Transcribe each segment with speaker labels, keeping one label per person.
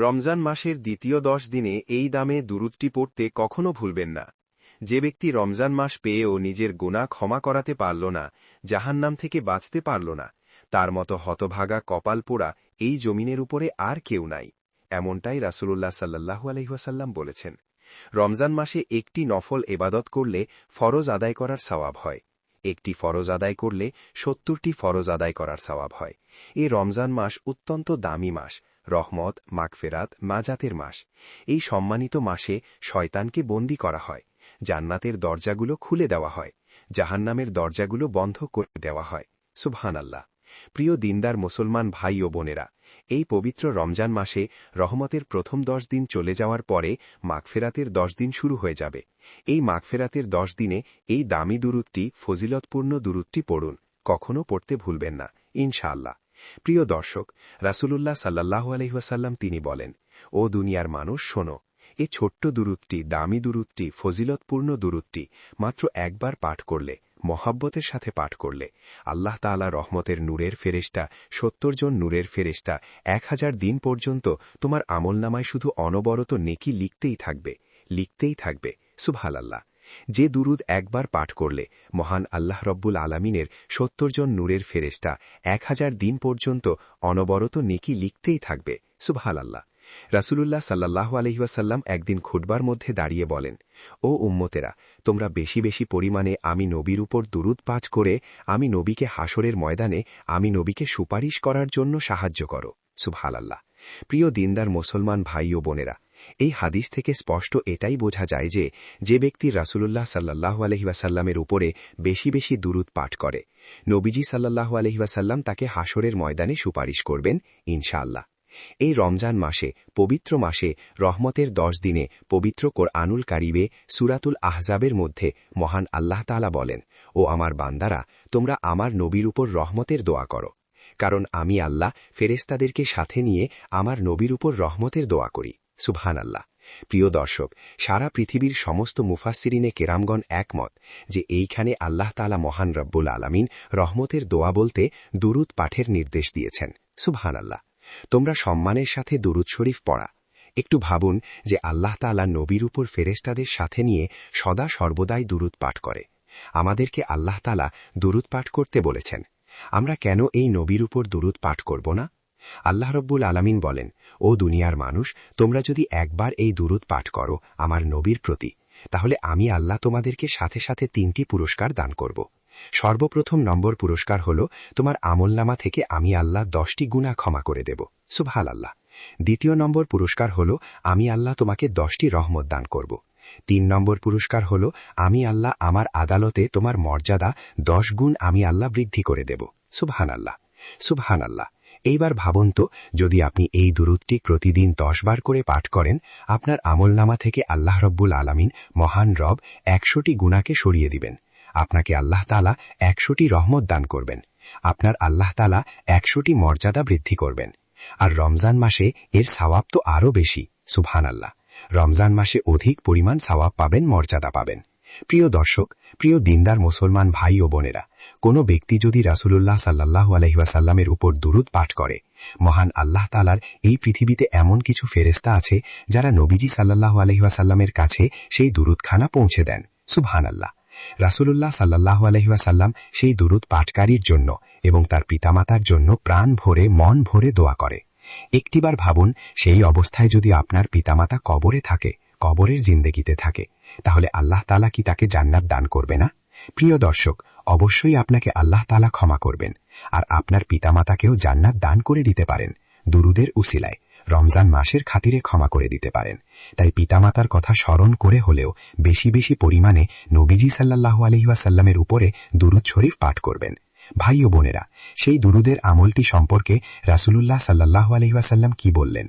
Speaker 1: রমজান মাসের দ্বিতীয় 10 দিনে এই দামে দুরূদটি পড়তে কখনো ভুলবেন না। যে ব্যক্তি রমজান মাস পেয়েও নিজের গুনাহ ক্ষমা করাতে পারল না, জাহান্নাম থেকে বাঁচতে পারল না, তার মতো হতভাগা কপাল পোড়া এই জমিনের উপরে আর কেউ নাই। এমনটাই রাসূলুল্লাহ সাল্লাল্লাহু আলাইহি ওয়াসাল্লাম বলেছেন। রমজান মাসে একটি নফল এবাদত করলে ফরজ আদায় করার সওয়াব হয়। একটি ফরজ আদায় করলে 70টি ফরজ আদায় করার সওয়াব হয়। এই রমজান মাস অত্যন্ত দামি মাস, রহমত, মাগফিরাত, নাজাতের মাস। এই সম্মানিত মাসে শয়তানকে বন্দী করা হয়, জান্নাতের দরজাগুলো খুলে দেওয়া হয়, জাহান্নামের দরজাগুলো বন্ধ করে দেওয়া হয়। সুবহানাল্লাহ। প্রিয় দিনদার মুসলমান ভাই ও বোনেরা, এই পবিত্র রমজান মাসে রহমতের প্রথম 10 দিন চলে যাওয়ার পরে মাগফিরাতের 10 দিন শুরু হয়ে যাবে। এই মাগফিরাতের 10 দিনে এই দামি দুরূদটি, ফজিলতপূর্ণ দুরূদটি পড়ুন, কখনো পড়তে ভুলবেন না ইনশাআল্লাহ। প্রিয় দর্শক, রাসূলুল্লাহ সাল্লাল্লাহু আলাইহি ওয়াসাল্লাম তিনি বলেন, ও দুনিয়ার মানুষ শোনো, এই ছোট্ট দুরূদটি, দামি দুরূদটি, ফজিলতপূর্ণ দুরূদটি মাত্র একবার পাঠ করলে, মহাব্বতের সাথে পাঠ করলে আল্লাহ তাআলা রহমতের নূরের ফেরেশতা 70 জন নূরের ফেরেশতা 1000 দিন পর্যন্ত তোমার আমলনামায় শুধু অনবরত নেকি লিখতেই থাকবে, লিখতেই থাকবে। সুবহানাল্লাহ। যে দুরূদ একবার পাঠ করলে মহান আল্লাহ রব্বুল আলামিনের 70 জন নূরের ফেরেশতা 1000 দিন পর্যন্ত অনবরত নেকি লিখতেই থাকবে। সুবহানাল্লাহ। রাসূলুল্লাহ সাল্লাল্লাহু আলাইহি ওয়াসাল্লাম একদিন খুতবার মধ্যে দাঁড়িয়ে বলেন, ও উম্মতেরা, তোমরা বেশি বেশি পরিমাণে আমি নবীর উপর দুরূদ পাঠ করে আমি নবীকে হাসরের ময়দানে আমি নবীকে সুপারিশ করার জন্য সাহায্য করো। সুবহানাল্লাহ। প্রিয় দিনদার মুসলমান ভাই ও বোনেরা, এই হাদিস থেকে স্পষ্ট এটাই বোঝা যায় যে, যে ব্যক্তি রাসূলুল্লাহ সাল্লাল্লাহু আলাইহি ওয়াসাল্লামের উপরে বেশি বেশি দুরূদ পাঠ করে, নবীজি সাল্লাল্লাহু আলাইহি ওয়াসাল্লাম তাকে হাসরের ময়দানে সুপারিশ করবেন ইনশাআল্লাহ। এই রমজান মাসে, পবিত্র মাসে, রহমতের 10 দিনে পবিত্র কোরআনুল কারিমে সূরাতুল আহজাবের মধ্যে মহান আল্লাহ তাআলা বলেন, ও আমার বান্দারা, তোমরা আমার নবীর উপর রহমতের দোয়া করো, কারণ আমি আল্লাহ ফেরেশতাদেরকে সাথে নিয়ে আমার নবীর উপর রহমতের দোয়া করি। সুবহানাল্লাহ। প্রিয় দর্শক, সারা পৃথিবীর সমস্ত মুফাসসিরিনে কেরামগণ একমত যে এইখানে আল্লাহ তাআলা মহান রব্বুল আলামিন রহমতের দোয়া বলতে দুরূদ পাঠের নির্দেশ দিয়েছেন। সুবহানাল্লাহ। তোমরা সম্মানের সাথে দুরূদ শরীফ পড়া। একটু ভাবুন যে আল্লাহ তাআলা নবীর উপর ফেরেশতাদের সাথে নিয়ে সদা সর্বদাই দুরূদ পাঠ করে। আমাদেরকে আল্লাহ তাআলা দুরূদ পাঠ করতে বলেছেন। আমরা কেন এই নবীর উপর দুরূদ পাঠ করব না? আল্লাহ রব্বুল আলামিন বলেন, ও দুনিয়ার মানুষ, তোমরা যদি একবার এই দুরূদ পাঠ করো আমার নবীর প্রতি, তাহলে আমি আল্লাহ তোমাদেরকে সাথে সাথে 3টি পুরস্কার দান করব। সর্বপ্রথম নম্বর পুরস্কার হল, তোমার আমলনামা থেকে আমি আল্লাহ 10টি গুনাহ ক্ষমা করে দেব। সুবহানাল্লাহ। দ্বিতীয় নম্বর পুরস্কার হল, আমি আল্লাহ তোমাকে 10টি রহমত দান করব। 3 নম্বর পুরস্কার হল, আমি আল্লাহ আমার আদালতে তোমার মর্যাদা 10 গুণ আমি আল্লাহ বৃদ্ধি করে দেব। সুবহানাল্লাহ। সুবহানাল্লাহ। এইবার ভাবুন তো, যদি আপনি এই দুরূদটি প্রতিদিন 10 বার করে পাঠ করেন, আপনার আমলনামা থেকে আল্লাহ রব্বুল আলামিন মহান রব 100টি গুনাহকে সরিয়ে দিবেন। আপনাকে আল্লাহ তাআলা 100টি রহমত দান করবেন। আপনার আল্লাহ তাআলা 100টি মর্যাদা বৃদ্ধি করবেন। আর রমজান মাসে এর সওয়াব তো আরও বেশি। সুবহানাল্লাহ। রমজান মাসে অধিক পরিমাণ সওয়াব পাবেন, মর্যাদা পাবেন। প্রিয় দর্শক, প্রিয় দিনদার মুসলমান ভাই ও বোনেরা, কোনো ব্যক্তি যদি রাসূলুল্লাহ সাল্লাল্লাহু আলাইহি ওয়াসাল্লামের উপর দুরূদ পাঠ করে, মহান আল্লাহ তাআলার এই পৃথিবীতে এমন কিছু ফেরেশতা আছে যারা নবীজি সাল্লাল্লাহু আলাইহি ওয়াসাল্লামের কাছে সেই দুরূদখানা পৌঁছে দেন। সুবহানাল্লাহ। রাসূলুল্লাহ সাল্লাল্লাহু আলাইহি ওয়াসাল্লাম সেই দুরূদ পাঠকারীর জন্য এবং তার পিতামাতার জন্য প্রাণ ভরে, মন ভরে দোয়া করে। একটিবার ভাবুন, সেই অবস্থায় যদি আপনার পিতামাতা কবরে থাকে, কবরের জিন্দেগিতে থাকে, তাহলে আল্লাহ তাআলা কি তাকে জান্নাত দান করবে না? প্রিয় দর্শক, অবশ্যই আপনাকে আল্লাহ তাআলা ক্ষমা করবেন, আর আপনার পিতামাতাকেও জান্নাত দান করে দিতে পারেন। দুরূদের উসিলায় রমজান মাসের খাতিরে ক্ষমা করে দিতে পারেন। তাই পিতামাতার কথা স্মরণ করে হলেও বেশি বেশি পরিমাণে নবীজি সাল্লাল্লাহু আলাইহি ওয়াসাল্লামের উপরে দুরূদ শরীফ পাঠ করবেন। ভাই ও বোনেরা, সেই দুরূদের আমলটি সম্পর্কে রাসূলুল্লাহ সাল্লাল্লাহু আলাইহি ওয়াসাল্লাম কি বললেন?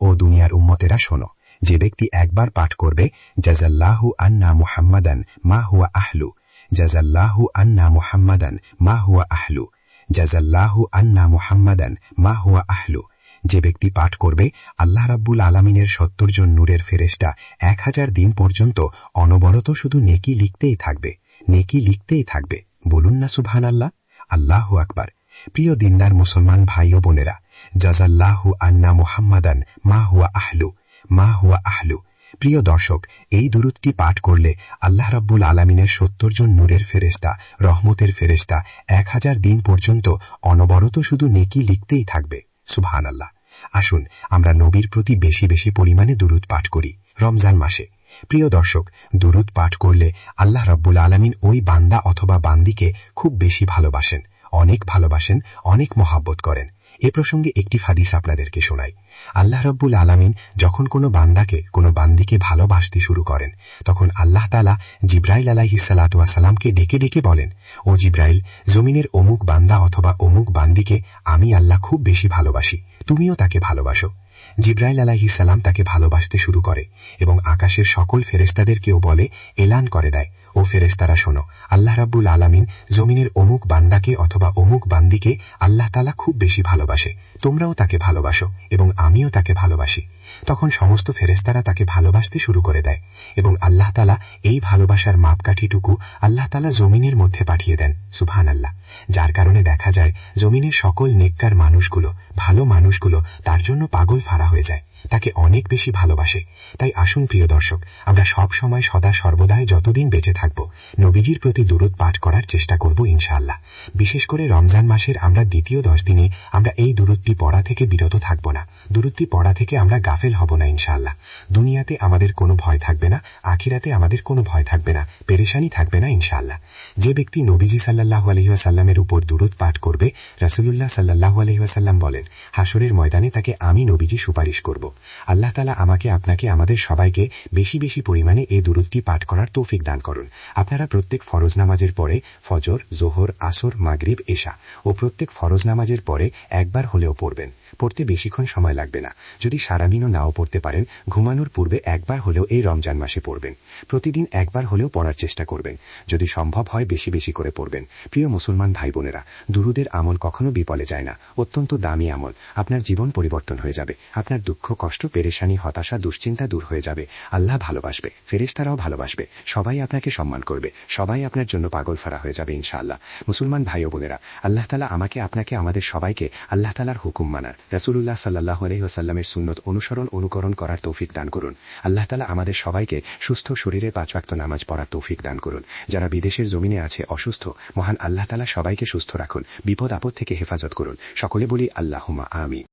Speaker 1: ও দুনিয়ার উম্মতেরা শোনো, যে ব্যক্তি একবার পাঠ করবে, জাযাল্লাহু আন্না মুহাম্মাদান মা হুয়া আহলু, জাযাল্লাহু আন্না মুহাম্মাদান মা হুয়া আহলু, জাযাল্লাহু আন্না মুহাম্মাদান মা হুয়া আহলু। যে ব্যক্তি পাঠ করবে, আল্লাহ রাব্বুল আলামিনের 70 জন নূরের ফেরেশতা 1000 দিন পর্যন্ত অনবরত শুধু নেকি লিখতেই থাকবে, নেকি লিখতেই থাকবে। বলুন না সুবহানাল্লাহ। আল্লাহু আকবার। প্রিয় দিনদার মুসলমান ভাই ও বোনেরা,
Speaker 2: জাযাল্লাহু আন্না মুহাম্মাদান মা হুয়া আহলু, মা হুয়া আহলু। প্রিয় দর্শক, এই দুরূদটি পাঠ করলে আল্লাহ রাব্বুল আলামিনের ৭০ জন নূরের ফেরেশতা, রহমতের ফেরেশতা ১০০০ দিন পর্যন্ত অনবরত শুধু নেকি লিখতেই থাকবে। সুবহানাল্লাহ। আসুন আমরা নবীর প্রতি বেশি বেশি পরিমাণে দুরূদ পাঠ করি রমজান মাসে। প্রিয় দর্শক, দুরূদ পাঠ করলে আল্লাহ রাব্বুল আলামিন ওই বান্দা অথবা বান্দিকে খুব বেশি ভালোবাসেন, অনেক ভালোবাসেন, অনেক মহাব্বত করেন। এ প্রসঙ্গে একটি হাদিস আপনাদেরকে শোনাই। আল্লাহ রাব্বুল আলামিন যখন কোনো বান্দাকে, কোনো বান্দিকে ভালোবাসতে শুরু করেন, তখন আল্লাহ তাআলা জিবরাইল আলাইহিস সালাতু ওয়াস সালামকে ডেকে ডেকে বলেন, ও জিবরাইল, জমিনের অমুক বান্দা অথবা অমুক বান্দিকে আমি আল্লাহ খুব বেশি ভালোবাসি, তুমিও তাকে ভালোবাসো। জিবরাইল আলাইহিস সালাম তাকে ভালোবাসতে শুরু করে এবং আকাশের সকল ফেরেশতাদেরকেও বলে, এলান করে দেয়, ও ফেরেশতারা শোনো, আল্লাহ রাব্বুল আলামিন জমিনের অমুক বান্দাকে অথবা অমুক বান্দিকে আল্লাহ তাআলা খুব বেশি ভালোবাসে, তোমরাও তাকে ভালোবাসো এবং আমিও তাকে ভালোবাসি। তখন সমস্ত ফেরেশতারা তাকে ভালোবাসতে শুরু করে দেয় এবং আল্লাহ তাআলা এই ভালোবাসার মাপকাঠিটুকু আল্লাহ তাআলা জমিনের মধ্যে পাঠিয়ে দেন। সুবহানাল্লাহ। যার কারণে দেখা যায় জমিনের সকল নেককার মানুষগুলো, ভালো মানুষগুলো তার জন্য পাগল ফারা হয়ে যায়, তাকে অনেক বেশি ভালোবাসে। তাই আসুন প্রিয় দর্শক, আমরা সব সময় সদা সর্বদাই যতদিন বেঁচে থাকব নবীজির প্রতি দুরূদ পাঠ করার চেষ্টা করব ইনশাআল্লাহ। বিশেষ করে রমজান মাসের আমরা দ্বিতীয় 10 দিনে আমরা এই দুরূদটি পড়া থেকে বিরত থাকব না, দুরূদটি পড়া থেকে আমরা গাফেল হব না ইনশাআল্লাহ। দুনিয়াতে আমাদের কোনো ভয় থাকবে না, আখিরাতে আমাদের কোনো ভয় থাকবে না, পেরেশানি থাকবে না ইনশাআল্লাহ। যে ব্যক্তি নবীজি সাল্লাল্লাহু আলাইহি ওয়াসাল্লামের উপর দুরূদ পাঠ করবে, রাসূলুল্লাহ সাল্লাল্লাহু আলাইহি ওয়াসাল্লাম বলেন, হাসরের ময়দানে তাকে আমি নবীজি সুপারিশ করব। আল্লাহ তাআলা আমাকে, আপনাকে, আমাদের সবাইকে বেশি বেশি পরিমাণে এই দুরূদটি পাঠ করার তৌফিক দান করুন। আপনারা প্রত্যেক ফরজ নামাজের পরে, ফজর, জোহর, আসর, মাগরিব, এশা ও প্রত্যেক ফরজ নামাজের পরে একবার হলেও পড়বেন। পড়তে বেশিক্ষণ সময় লাগবে না। যদি সারাদিনও নাও পড়তে পারেন, ঘুমানোর পূর্বে একবার হলেও এই রমজান মাসে পড়বেন। প্রতিদিন একবার হলেও পড়ার চেষ্টা করবেন। যদি সম্ভব হয় বেশি বেশি করে পড়বেন। প্রিয় মুসলমান ভাই বোনেরা, দুরূদের আমল কখনো বিফলে যায় না, অত্যন্ত দামি আমল। আপনার জীবন পরিবর্তন হয়ে যাবে, আপনার দুঃখ, কষ্ট, পেরেশানি, হতাশা, দুশ্চিন্তা দূর হয়ে যাবে। আল্লাহ ভালোবাসবে, ফেরেশতারাও ভালোবাসবে, সবাই আপনাকে সম্মান করবে, সবাই আপনার জন্য পাগল ফারা হয়ে যাবে ইনশাআল্লাহ। মুসলমান ভাই ও বোনেরা, আল্লাহ তাআলা আমাকে, আপনাকে, আমাদের সবাইকে আল্লাহ তাআলার হুকুম মানার, রাসূলুল্লাহ সাল্লাল্লাহু আলাইহি ওয়াসাল্লামের সুন্নত অনুকরণ করার তৌফিক দান করুন। আল্লাহ তাআলা আমাদের সবাইকে সুস্থ শরীরে 5 ওয়াক্ত নামাজ পড়ার তৌফিক দান করুন। যারা বিদেশের জমিনে আছে অসুস্থ, মহান আল্লাহ তাআলা সবাইকে সুস্থ রাখুন, বিপদ আপদ থেকে হেফাজত করুন। সকলে বলি আল্লাহুম্মা আমিন।